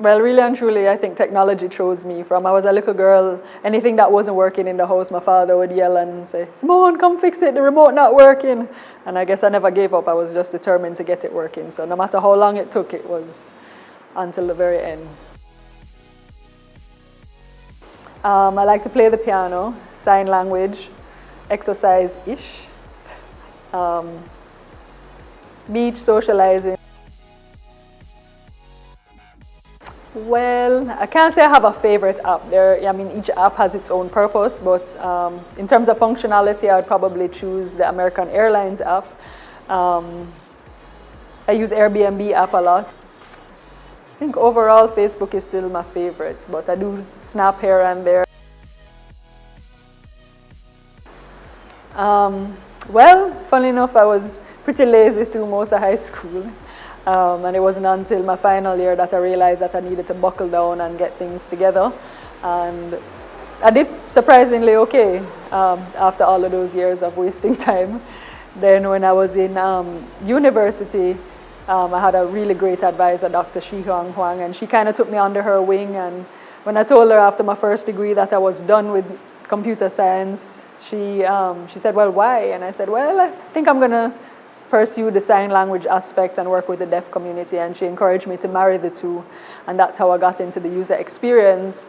Well, really and truly, I think technology chose me. From I was a little girl, anything that wasn't working in the house, my father would yell and say, "Simone, come fix it, the remote not working." And I guess I never gave up. I was just determined to get it working. So no matter how long it took, it was until the very end. I like to play the piano, sign language, exercise-ish, beach, socializing. Well, I can't say I have a favorite app. Each app has its own purpose, but in terms of functionality, I would probably choose the American Airlines app. I use Airbnb app a lot. I think overall, Facebook is still my favorite, but I do Snap here and there. Well, funnily enough, I was pretty lazy through most of high school. And it wasn't until my final year that I realized that I needed to buckle down and get things together. And I did surprisingly okay after all of those years of wasting time. Then when I was in university, I had a really great advisor, Dr. Shi-Huang Huang, and she kind of took me under her wing. And when I told her after my first degree that I was done with computer science, she said, "Well, why?" And I said, "Well, I think I'm going to pursue the sign language aspect and work with the deaf community," and she encouraged me to marry the two, and that's how I got into the user experience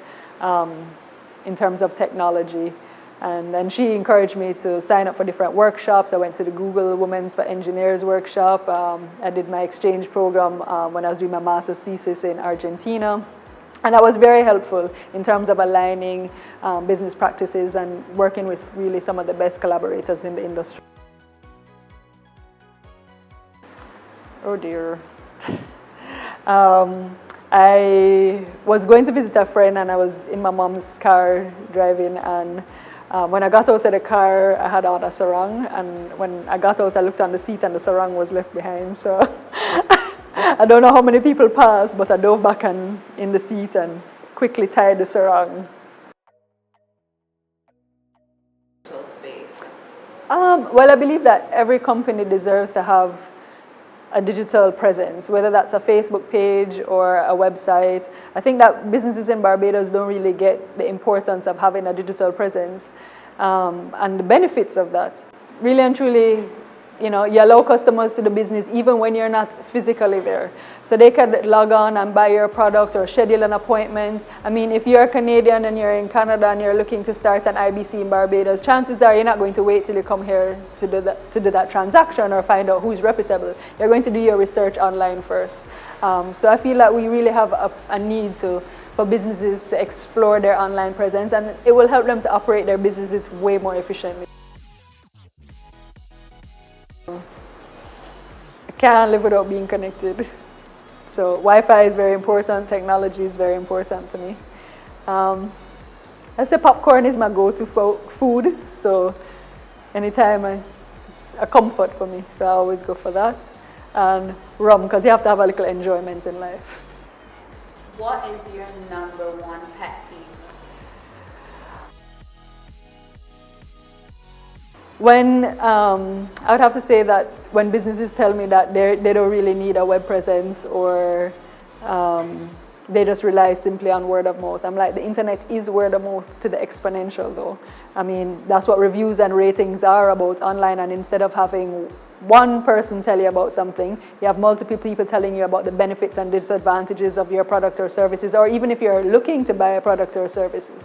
in terms of technology. And then she encouraged me to sign up for different workshops. I went to the Google Women's for Engineers workshop. I did my exchange program when I was doing my master's thesis in Argentina. And that was very helpful in terms of aligning business practices and working with really some of the best collaborators in the industry. Oh dear. I was going to visit a friend and I was in my mom's car driving, and when I got out of the car, I had on a sarong, and when I got out, I looked on the seat and the sarong was left behind. So I don't know how many people passed, but I dove back in the seat and quickly tied the sarong. Well, I believe that every company deserves to have a digital presence, whether that's a Facebook page or a website. I think that businesses in Barbados don't really get the importance of having a digital presence and the benefits of that. Really and truly, you allow customers to the business even when you're not physically there. So they can log on and buy your product or schedule an appointment. I mean, if you're a Canadian and you're in Canada and you're looking to start an IBC in Barbados, chances are you're not going to wait till you come here to do that transaction or find out who's reputable. You're going to do your research online first. So I feel that we really have a need for businesses to explore their online presence, and it will help them to operate their businesses way more efficiently. I can't live without being connected. So Wi-Fi is very important, technology is very important to me. I say popcorn is my go-to food, so anytime it's a comfort for me, so I always go for that. And rum, because you have to have a little enjoyment in life. What is your number one pet peeve? I would have to say that when businesses tell me that they don't really need a web presence, or they just rely simply on word of mouth. I'm like, the internet is word of mouth to the exponential though. I mean, that's what reviews and ratings are about online, and instead of having one person tell you about something, you have multiple people telling you about the benefits and disadvantages of your product or services, or even if you're looking to buy a product or services.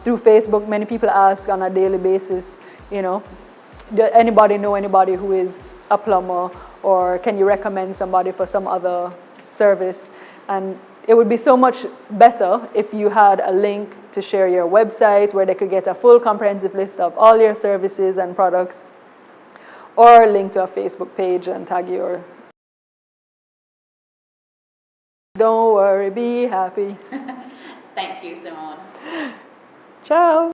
Through Facebook, many people ask on a daily basis, does anybody know anybody who is a plumber, or can you recommend somebody for some other service? And it would be so much better if you had a link to share your website where they could get a full comprehensive list of all your services and products, or a link to a Facebook page and tag your. Don't worry, be happy. Thank you, Simone. Ciao.